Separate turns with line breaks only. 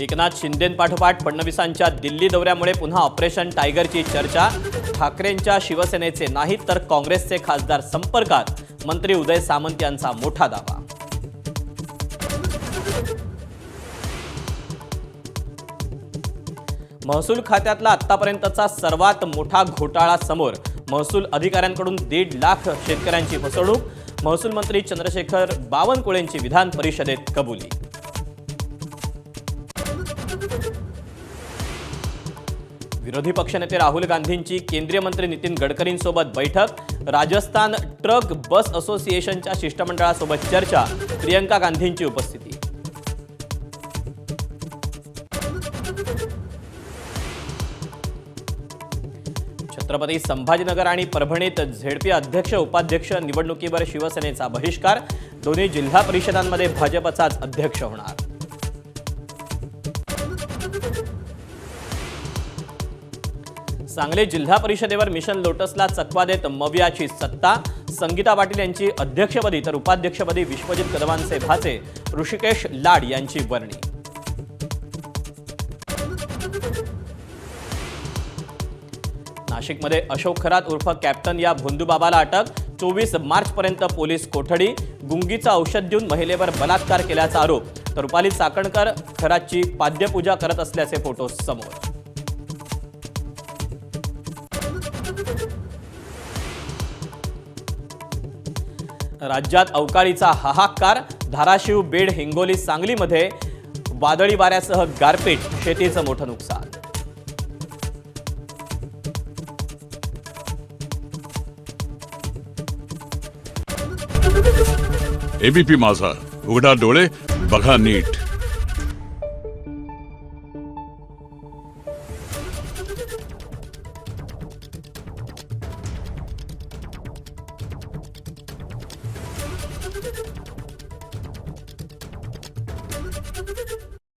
एकनाथ शिंदेंपाठोपाठ फडणवीसांच्या दिल्ली दौऱ्यामुळे पुन्हा ऑपरेशन टायगरची चर्चा। ठाकरेंच्या शिवसेनेचे नाहीत तर काँग्रेसचे खासदार संपर्कात, मंत्री उदय सामंत यांचा मोठा दावा। महसूल खात्यातला आतापर्यंतचा सर्वात मोठा घोटाळा समोर। महसूल अधिकाऱ्यांकडून 1.5 लाख शेतकऱ्यांची फसवणूक। महसूल मंत्री चंद्रशेखर बावनकुळेंची विधान परिषदेत कबुली। विरोधी पक्षनेते राहुल गांधींची केंद्रीय मंत्री नितीन गडकरींसोबत बैठक। राजस्थान ट्रक बस असोसिएशनच्या शिष्टमंडळासोबत चर्चा। प्रियंका गांधींची उपस्थिती। छत्रपती संभाजीनगर आणि परभणीत झेडपी अध्यक्ष उपाध्यक्ष निवडणुकीवर शिवसेनेचा बहिष्कार। दोन्ही जिल्हा परिषदांमध्ये भाजपचाच अध्यक्ष होणार। सांगली जिल्हा परिषदेवर मिशन लोटसला चकवा देत मवियाची सत्ता। संगीता पाटील यांची अध्यक्षपदी तर उपाध्यक्षपदी विश्वजित कदमांचे भाचे ऋषिकेश लाड यांची वर्णी। नाशिकमध्ये अशोक खरात उर्फ कॅप्टन या भोंदूबाबाला अटक। 24 मार्चपर्यंत पोलीस कोठडी। गुंगीचं औषध देऊन महिलेवर बलात्कार केल्याचा आरोप तर रुपाली चाकणकर खरातची पाद्यपूजा करत असल्याचे फोटो समोर। राज्यात अवकाळीचा हाहाकार। धाराशिव बीड हिंगोली सांगलीमध्ये वादळी वाऱ्यासह गारपीट, शेतीचं मोठं नुकसान।
एबीपी माझा, उघडा डोळे बघा नीट।